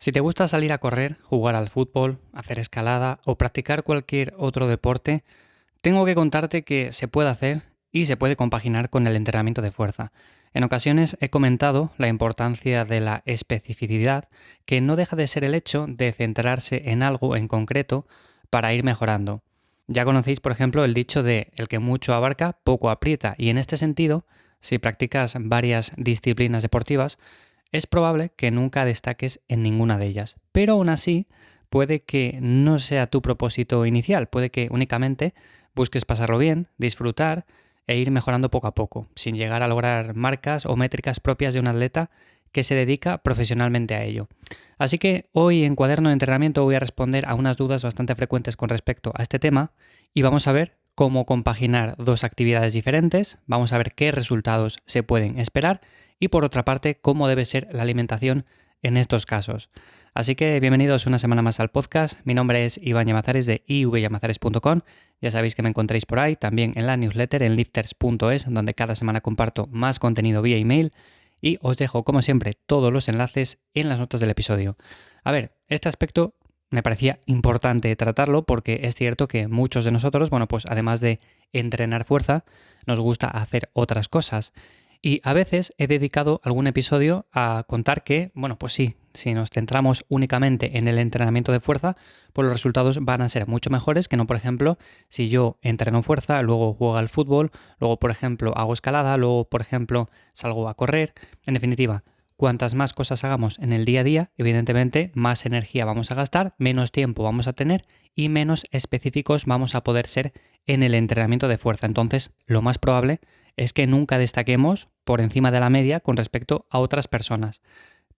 Si te gusta salir a correr, jugar al fútbol, hacer escalada o practicar cualquier otro deporte, tengo que contarte que se puede hacer y se puede compaginar con el entrenamiento de fuerza. En ocasiones he comentado la importancia de la especificidad, que no deja de ser el hecho de centrarse en algo en concreto para ir mejorando. Ya conocéis, por ejemplo, el dicho de el que mucho abarca, poco aprieta, y en este sentido, si practicas varias disciplinas deportivas, es probable que nunca destaques en ninguna de ellas, pero aún así puede que no sea tu propósito inicial, puede que únicamente busques pasarlo bien, disfrutar e ir mejorando poco a poco, sin llegar a lograr marcas o métricas propias de un atleta que se dedica profesionalmente a ello. Así que hoy en Cuaderno de Entrenamiento voy a responder a unas dudas bastante frecuentes con respecto a este tema y vamos a ver cómo compaginar dos actividades diferentes, vamos a ver qué resultados se pueden esperar y por otra parte cómo debe ser la alimentación en estos casos. Así que bienvenidos una semana más al podcast. Mi nombre es Iván Llamazares de ivyamazares.com. Ya sabéis que me encontréis por ahí, también en la newsletter en lifters.es, donde cada semana comparto más contenido vía email y os dejo como siempre todos los enlaces en las notas del episodio. A ver, este aspecto me parecía importante tratarlo porque es cierto que muchos de nosotros, bueno, pues además de entrenar fuerza, nos gusta hacer otras cosas. Y a veces he dedicado algún episodio a contar que, bueno, pues sí, si nos centramos únicamente en el entrenamiento de fuerza, pues los resultados van a ser mucho mejores que no, por ejemplo, si yo entreno fuerza, luego juego al fútbol, luego, por ejemplo, hago escalada, luego, por ejemplo, salgo a correr. En definitiva, cuantas más cosas hagamos en el día a día, evidentemente más energía vamos a gastar, menos tiempo vamos a tener y menos específicos vamos a poder ser en el entrenamiento de fuerza. Entonces, lo más probable es que nunca destaquemos por encima de la media con respecto a otras personas.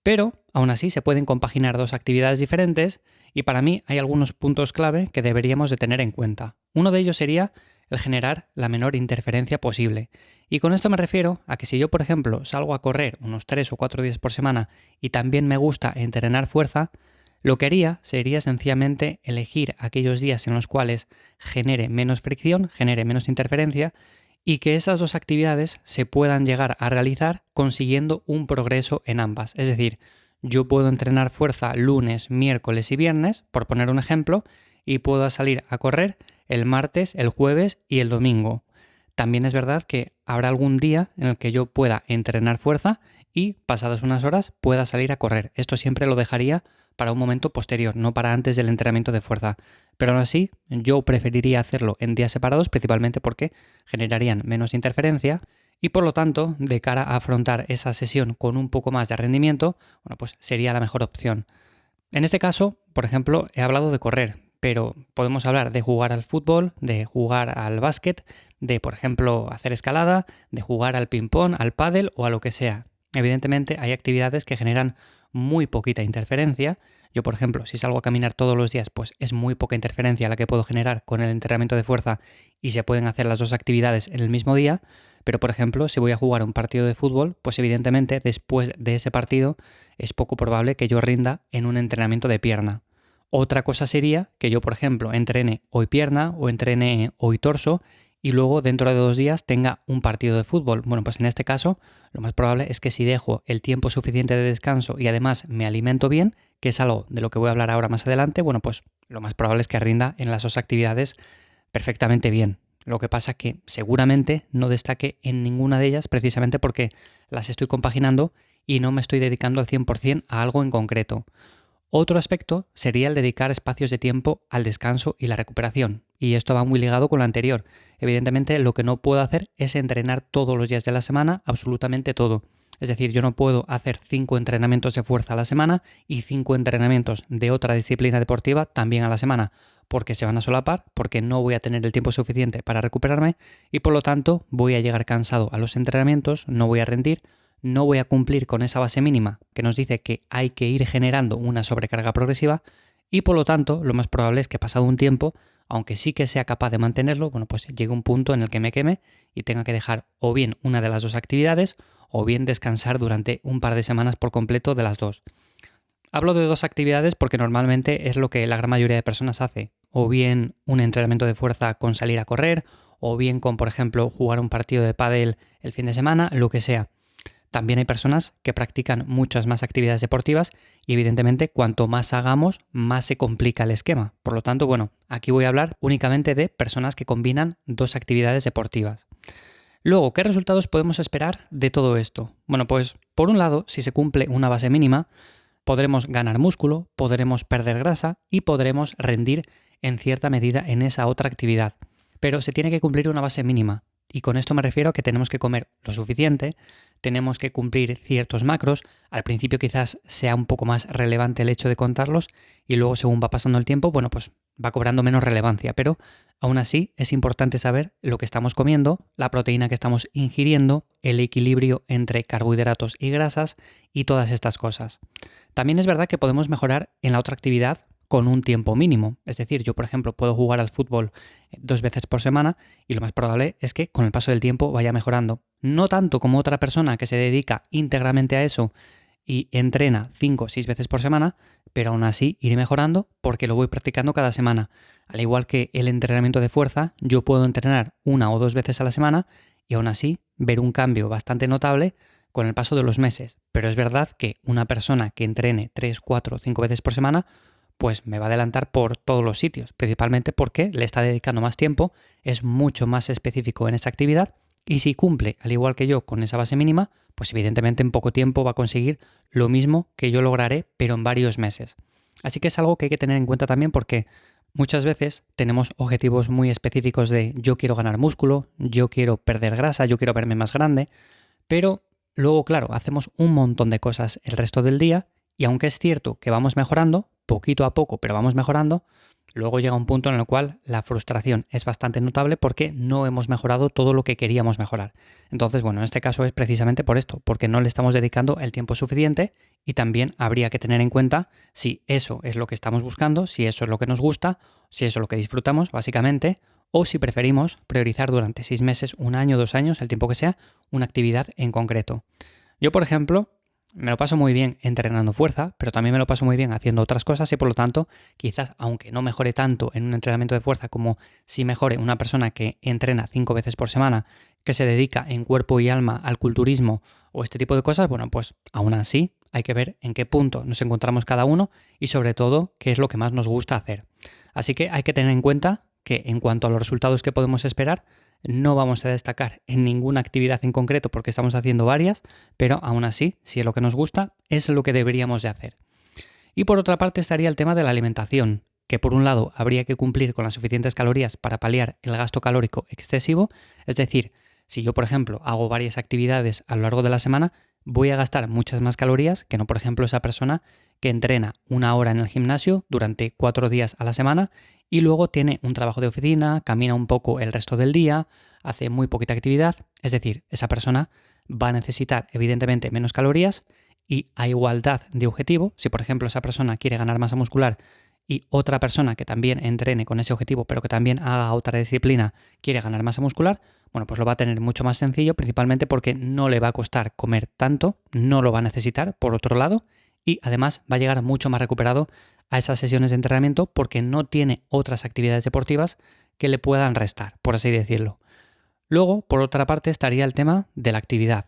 Pero, aún así, se pueden compaginar dos actividades diferentes y para mí hay algunos puntos clave que deberíamos de tener en cuenta. Uno de ellos sería el generar la menor interferencia posible. Y con esto me refiero a que si yo, por ejemplo, salgo a correr unos 3 o 4 días por semana y también me gusta entrenar fuerza, lo que haría sería sencillamente elegir aquellos días en los cuales genere menos fricción, genere menos interferencia y que esas dos actividades se puedan llegar a realizar consiguiendo un progreso en ambas. Es decir, yo puedo entrenar fuerza lunes, miércoles y viernes, por poner un ejemplo, y puedo salir a correr el martes, el jueves y el domingo. También es verdad que habrá algún día en el que yo pueda entrenar fuerza y pasadas unas horas pueda salir a correr. Esto siempre lo dejaría para un momento posterior, no para antes del entrenamiento de fuerza. Pero aún así, yo preferiría hacerlo en días separados, principalmente porque generarían menos interferencia y por lo tanto, de cara a afrontar esa sesión con un poco más de rendimiento, bueno, pues sería la mejor opción. En este caso, por ejemplo, he hablado de correr, pero podemos hablar de jugar al fútbol, de jugar al básquet, de, por ejemplo, hacer escalada, de jugar al ping-pong, al pádel o a lo que sea. Evidentemente, hay actividades que generan muy poquita interferencia. Yo, por ejemplo, si salgo a caminar todos los días, pues es muy poca interferencia la que puedo generar con el entrenamiento de fuerza y se pueden hacer las dos actividades en el mismo día. Pero, por ejemplo, si voy a jugar un partido de fútbol, pues evidentemente después de ese partido es poco probable que yo rinda en un entrenamiento de pierna. Otra cosa sería que yo, por ejemplo, entrene hoy pierna o entrene hoy torso y luego dentro de 2 días tenga un partido de fútbol. Bueno, pues en este caso lo más probable es que si dejo el tiempo suficiente de descanso y además me alimento bien, que es algo de lo que voy a hablar ahora más adelante, bueno, pues lo más probable es que rinda en las dos actividades perfectamente bien. Lo que pasa que seguramente no destaque en ninguna de ellas precisamente porque las estoy compaginando y no me estoy dedicando al 100% a algo en concreto. Otro aspecto sería el dedicar espacios de tiempo al descanso y la recuperación, y esto va muy ligado con lo anterior. Evidentemente, lo que no puedo hacer es entrenar todos los días de la semana, absolutamente todo. Es decir, yo no puedo hacer 5 entrenamientos de fuerza a la semana y 5 entrenamientos de otra disciplina deportiva también a la semana, porque se van a solapar, porque no voy a tener el tiempo suficiente para recuperarme y por lo tanto voy a llegar cansado a los entrenamientos, no voy a rendir, no voy a cumplir con esa base mínima que nos dice que hay que ir generando una sobrecarga progresiva y por lo tanto lo más probable es que pasado un tiempo, aunque sí que sea capaz de mantenerlo, bueno, pues llegue un punto en el que me queme y tenga que dejar o bien una de las dos actividades o bien descansar durante un par de semanas por completo de las dos. Hablo de dos actividades porque normalmente es lo que la gran mayoría de personas hace, o bien un entrenamiento de fuerza con salir a correr, o bien con, por ejemplo, jugar un partido de pádel el fin de semana, lo que sea. también hay personas que practican muchas más actividades deportivas y evidentemente cuanto más hagamos, más se complica el esquema. Por lo tanto, bueno, aquí voy a hablar únicamente de personas que combinan dos actividades deportivas. Luego, ¿qué resultados podemos esperar de todo esto? Bueno, pues por un lado, si se cumple una base mínima, podremos ganar músculo, podremos perder grasa y podremos rendir en cierta medida en esa otra actividad. Pero se tiene que cumplir una base mínima. Y con esto me refiero a que tenemos que comer lo suficiente, tenemos que cumplir ciertos macros. Al principio quizás sea un poco más relevante el hecho de contarlos y luego según va pasando el tiempo, bueno, pues va cobrando menos relevancia. Pero aún así es importante saber lo que estamos comiendo, la proteína que estamos ingiriendo, el equilibrio entre carbohidratos y grasas y todas estas cosas. También es verdad que podemos mejorar en la otra actividad con un tiempo mínimo. Es decir, yo por ejemplo puedo jugar al fútbol 2 veces por semana y lo más probable es que con el paso del tiempo vaya mejorando. No tanto como otra persona que se dedica íntegramente a eso y entrena 5 o 6 veces por semana, pero aún así iré mejorando porque lo voy practicando cada semana. Al igual que el entrenamiento de fuerza, yo puedo entrenar 1 o 2 veces a la semana y aún así ver un cambio bastante notable con el paso de los meses. Pero es verdad que una persona que entrene 3, 4 o 5 veces por semana pues me va a adelantar por todos los sitios, principalmente porque le está dedicando más tiempo, es mucho más específico en esa actividad y si cumple, al igual que yo, con esa base mínima, pues evidentemente en poco tiempo va a conseguir lo mismo que yo lograré, pero en varios meses. Así que es algo que hay que tener en cuenta también porque muchas veces tenemos objetivos muy específicos de yo quiero ganar músculo, yo quiero perder grasa, yo quiero verme más grande, pero luego, claro, hacemos un montón de cosas el resto del día y aunque es cierto que vamos mejorando, poquito a poco, pero vamos mejorando, luego llega un punto en el cual la frustración es bastante notable porque no hemos mejorado todo lo que queríamos mejorar. Entonces, bueno, en este caso es precisamente por esto, porque no le estamos dedicando el tiempo suficiente y también habría que tener en cuenta si eso es lo que estamos buscando, si eso es lo que nos gusta, si eso es lo que disfrutamos, básicamente, o si preferimos priorizar durante 6 meses, 1 año, 2 años, el tiempo que sea, una actividad en concreto. Yo, por ejemplo, me lo paso muy bien entrenando fuerza, pero también me lo paso muy bien haciendo otras cosas y por lo tanto, quizás aunque no mejore tanto en un entrenamiento de fuerza como si mejore una persona que entrena 5 veces por semana, que se dedica en cuerpo y alma al culturismo o este tipo de cosas, bueno, pues aún así hay que ver en qué punto nos encontramos cada uno y sobre todo qué es lo que más nos gusta hacer. Así que hay que tener en cuenta que en cuanto a los resultados que podemos esperar, no vamos a destacar en ninguna actividad en concreto porque estamos haciendo varias, pero aún así, si es lo que nos gusta, es lo que deberíamos de hacer. Y por otra parte estaría el tema de la alimentación, que por un lado habría que cumplir con las suficientes calorías para paliar el gasto calórico excesivo, es decir, si yo por ejemplo hago varias actividades a lo largo de la semana, voy a gastar muchas más calorías que no por ejemplo esa persona que entrena 1 hora en el gimnasio durante 4 días a la semana y luego tiene un trabajo de oficina, camina un poco el resto del día, hace muy poquita actividad, es decir, esa persona va a necesitar evidentemente menos calorías y a igualdad de objetivo, si por ejemplo esa persona quiere ganar masa muscular y otra persona que también entrene con ese objetivo pero que también haga otra disciplina quiere ganar masa muscular, bueno, pues lo va a tener mucho más sencillo, principalmente porque no le va a costar comer tanto, no lo va a necesitar, por otro lado, y además va a llegar mucho más recuperado a esas sesiones de entrenamiento porque no tiene otras actividades deportivas que le puedan restar, por así decirlo. Luego, por otra parte, estaría el tema de la actividad.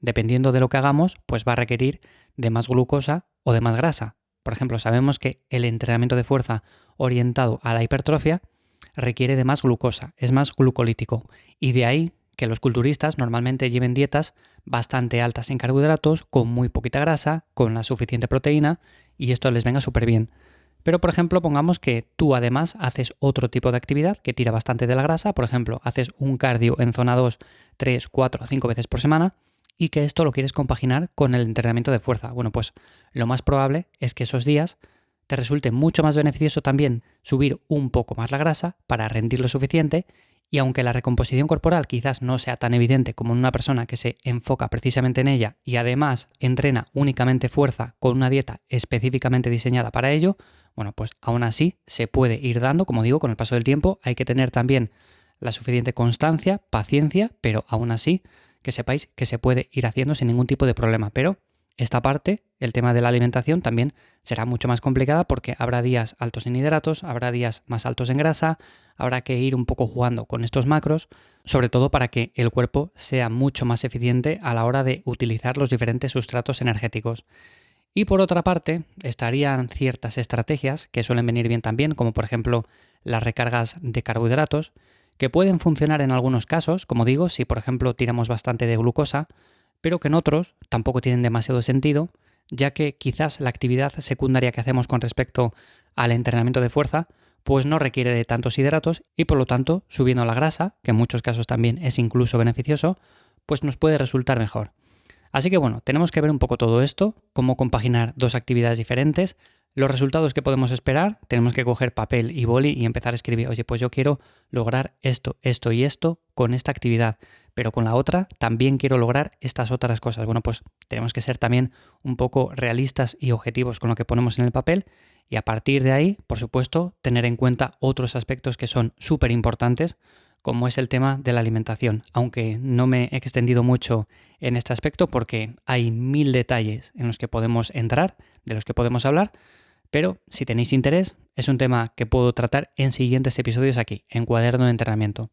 Dependiendo de lo que hagamos, pues va a requerir de más glucosa o de más grasa. Por ejemplo, sabemos que el entrenamiento de fuerza orientado a la hipertrofia requiere de más glucosa, es más glucolítico. Y de ahí que los culturistas normalmente lleven dietas bastante altas en carbohidratos, con muy poquita grasa, con la suficiente proteína, y esto les venga súper bien. Pero, por ejemplo, pongamos que tú además haces otro tipo de actividad que tira bastante de la grasa, por ejemplo, haces un cardio en zona 2, 3, 4 o 5 veces por semana, y que esto lo quieres compaginar con el entrenamiento de fuerza. Bueno, pues lo más probable es que esos días te resulte mucho más beneficioso también subir un poco más la grasa para rendir lo suficiente y aunque la recomposición corporal quizás no sea tan evidente como en una persona que se enfoca precisamente en ella y además entrena únicamente fuerza con una dieta específicamente diseñada para ello, bueno, pues aún así se puede ir dando, como digo, con el paso del tiempo. Hay que tener también la suficiente constancia, paciencia, pero aún así que sepáis que se puede ir haciendo sin ningún tipo de problema, pero esta parte, el tema de la alimentación, también será mucho más complicada porque habrá días altos en hidratos, habrá días más altos en grasa, habrá que ir un poco jugando con estos macros, sobre todo para que el cuerpo sea mucho más eficiente a la hora de utilizar los diferentes sustratos energéticos. Y por otra parte, estarían ciertas estrategias que suelen venir bien también, como por ejemplo las recargas de carbohidratos, que pueden funcionar en algunos casos, como digo, si por ejemplo tiramos bastante de glucosa, pero que en otros tampoco tienen demasiado sentido, ya que quizás la actividad secundaria que hacemos con respecto al entrenamiento de fuerza, pues no requiere de tantos hidratos y por lo tanto, subiendo la grasa, que en muchos casos también es incluso beneficioso, pues nos puede resultar mejor. Así que bueno, tenemos que ver un poco todo esto, cómo compaginar dos actividades diferentes, los resultados que podemos esperar, tenemos que coger papel y boli y empezar a escribir, oye, pues yo quiero lograr esto, esto y esto con esta actividad, pero con la otra también quiero lograr estas otras cosas. Bueno, pues tenemos que ser también un poco realistas y objetivos con lo que ponemos en el papel y a partir de ahí, por supuesto, tener en cuenta otros aspectos que son súper importantes, como es el tema de la alimentación, aunque no me he extendido mucho en este aspecto porque hay 1000 detalles en los que podemos entrar, de los que podemos hablar, pero si tenéis interés, es un tema que puedo tratar en siguientes episodios aquí, en Cuaderno de Entrenamiento.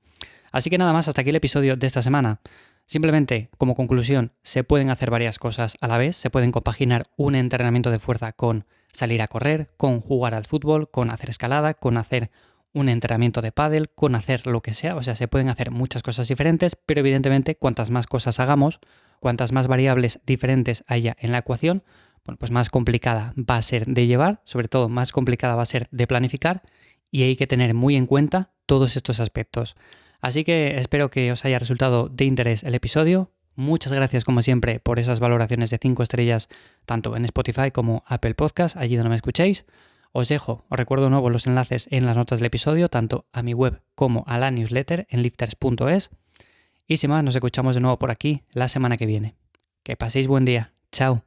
Así que nada más, hasta aquí el episodio de esta semana. Simplemente, como conclusión, se pueden hacer varias cosas a la vez, se pueden compaginar un entrenamiento de fuerza con salir a correr, con jugar al fútbol, con hacer escalada, con hacer un entrenamiento de pádel, con hacer lo que sea, o sea, se pueden hacer muchas cosas diferentes, pero evidentemente cuantas más cosas hagamos, cuantas más variables diferentes haya en la ecuación, bueno, pues más complicada va a ser de llevar, sobre todo más complicada va a ser de planificar y hay que tener muy en cuenta todos estos aspectos. Así que espero que os haya resultado de interés el episodio. Muchas gracias como siempre por esas valoraciones de 5 estrellas tanto en Spotify como Apple Podcast, allí donde me escuchéis. Os recuerdo de nuevo los enlaces en las notas del episodio, tanto a mi web como a la newsletter en lifters.es. Y sin más, nos escuchamos de nuevo por aquí la semana que viene. Que paséis buen día. Chao.